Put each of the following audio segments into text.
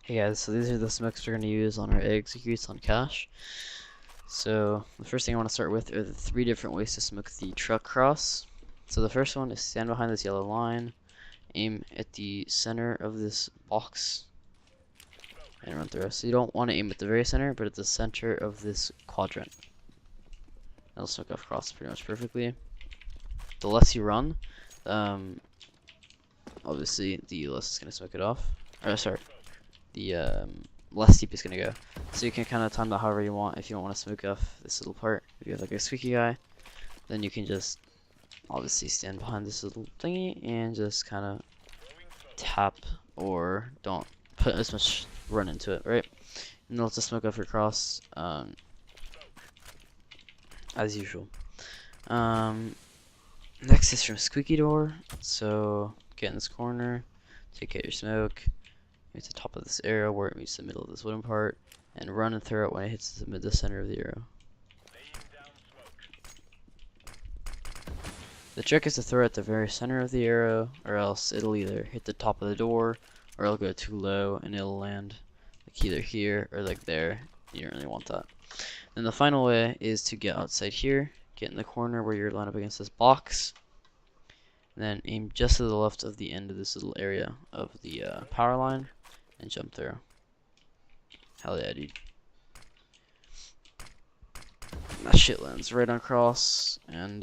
Hey guys, so these are the smokes we're going to use on our executes on cache. So the first thing I want to start with are the 3 different ways to smoke the truck cross. So the first one is stand behind this yellow line, aim at the center of this box, and run through. So you don't want to aim at the very center, but at the center of this quadrant. That'll smoke off cross pretty much perfectly. The less you run, obviously the less it's going to smoke it off. Or sorry, the less deep it's gonna go. So you can kind of time that however you want. If you don't want to smoke off this little part, if you have like a squeaky guy, then you can just obviously stand behind this little thingy and just kind of tap, or don't put as much run into it, right? And then let's just smoke off your cross as usual. Next is from squeaky door. So get in this corner, take out your smoke. It's the top of this arrow where it meets the middle of this wooden part, and run and throw it when it hits the center of the arrow. The trick is to throw it at the very center of the arrow, or else it'll either hit the top of the door, or it'll go too low and it'll land like either here or like there. You don't really want that. Then the final way is to get outside here, get in the corner where you're lined up against this box, and then aim just to the left of the end of this little area of the power line, and jump through. Hell yeah, dude. That shit lands right on cross, and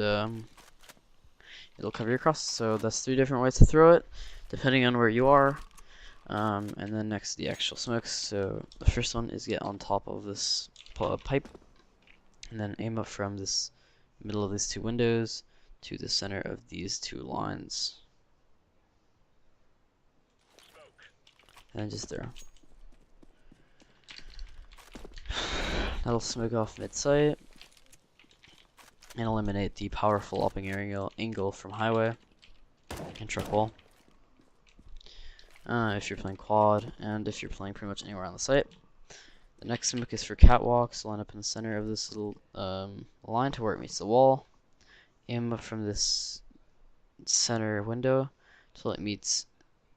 it'll cover your cross. So that's 3 different ways to throw it, depending on where you are. And then next, the actual smokes. So the first one is get on top of this pipe, and then aim up from this middle of these 2 windows to the center of these 2 lines. And then just throw. That'll smoke off mid-sight and eliminate the powerful upping angle from highway and truck wall. If you're playing quad, and if you're playing pretty much anywhere on the site. The next smoke is for catwalk, so line up in the center of this little line to where it meets the wall. Aim up from this center window till it meets.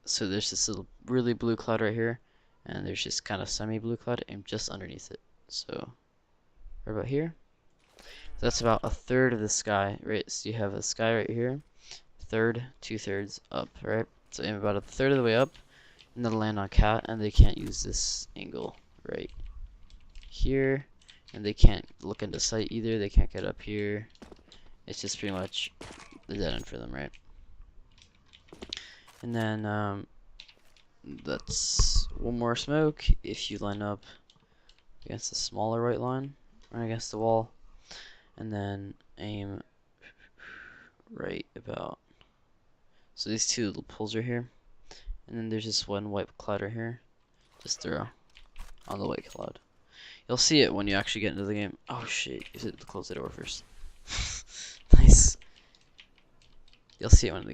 So there's this little really blue cloud right here, and there's just kind of semi-blue cloud. Aim just underneath it. So right about here. So that's about a third of the sky, right? So you have a sky right here, third, 2/3 up, right? So aim about a third of the way up, and then land on cat, and they can't use this angle right here, and they can't look into sight either. They can't get up here. It's just pretty much the dead end for them, right? And then that's one more smoke if you line up against the smaller white line, run against the wall, and then aim right about. So these 2 little pulls are here, and then there's just one white cloud right here. Just throw on the white cloud. You'll see it when you actually get into the game. Oh shit, you should close the door first. Nice. You'll see it when you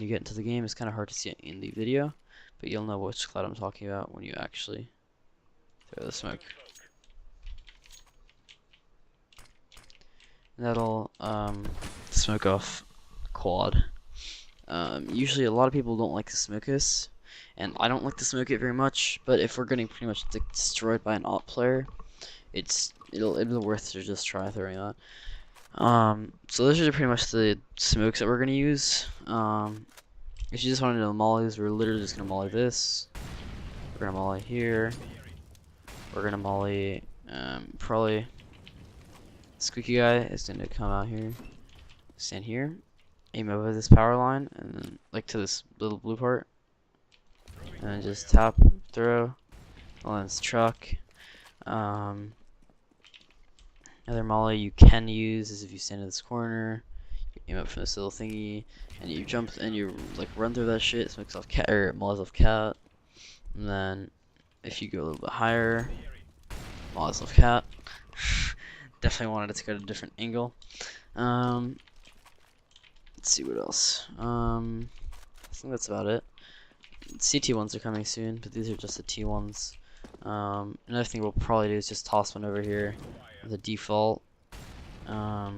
get into the game. It's kind of hard to see it in the video, but you'll know which cloud I'm talking about when you actually throw the smoke. And that'll smoke off quad. Usually a lot of people don't like to smoke this, and I don't like to smoke it very much, but if we're getting pretty much destroyed by an AWP player, it'll be worth to just try throwing that. So those are pretty much the smokes that we're gonna use. If you just want to know mollies, we're literally just gonna molly this. We're gonna molly here. We're gonna molly probably squeaky guy is gonna come out here, stand here, aim over this power line, and then like to this little blue part, and then just tap, throw, lens truck. Another molly you can use is if you stand in this corner, you aim up from this little thingy, and you jump and you like run through that shit. Smokes off cat or mollies off cat. And then if you go a little bit higher, mollies off cat. Definitely wanted it to go to a different angle. Let's see what else. I think that's about it. CT ones are coming soon, but these are just the T ones. Another thing we'll probably do is just toss one over here with a default, or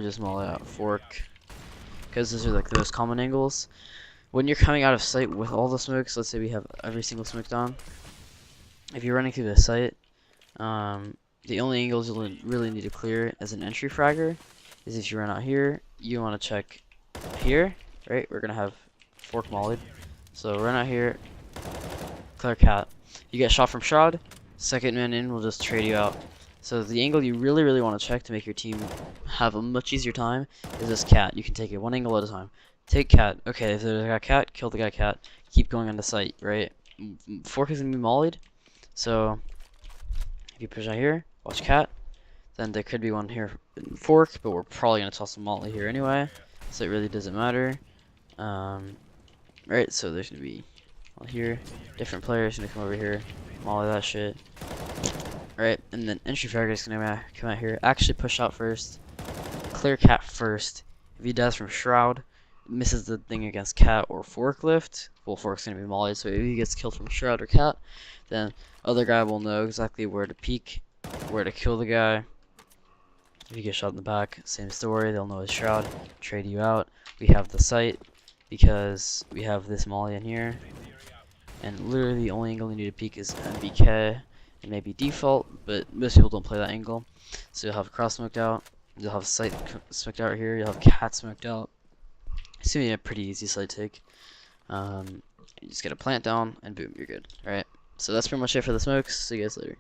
just molly out fork, because those are like the most common angles. when you're coming out of sight with all the smokes, let's say we have every single smoke down. If you're running through the site, the only angles you'll really need to clear as an entry fragger is if you run out here, you want to check here, right? We're gonna have fork mollied, so run out here, clear cat. You get shot from shroud, second man in will just trade you out. So the angle you really want to check to make your team have a much easier time is this cat. You can take it one angle at a time. Take cat. Okay, if there's a guy cat, kill the guy cat. Keep going on the site, right? Fork is gonna be mollied, so if you push out here, watch cat. Then there could be one here in fork, but we're probably gonna toss a molly here anyway, so it really doesn't matter. Right, so there's gonna be one here, different players gonna come over here, molly that shit. Right, and then entry fragger is gonna come out here, actually push out first, clear cat first. If he dies from shroud, misses the thing against cat or forklift, well, fork's gonna be mollied, so if he gets killed from shroud or cat, then other guy will know exactly where to peek, where to kill the guy. If you get shot in the back, same story, they'll know his shroud, trade you out. We have the site because we have this molly in here, and literally the only angle you need to peek is MBK. It may be default, but most people don't play that angle. So you'll have cross smoked out, you'll have site smoked out here, you'll have cat smoked out. It's gonna be a pretty easy site take. You just get a plant down, and boom, you're good. Alright, so that's pretty much it for the smokes. See you guys later.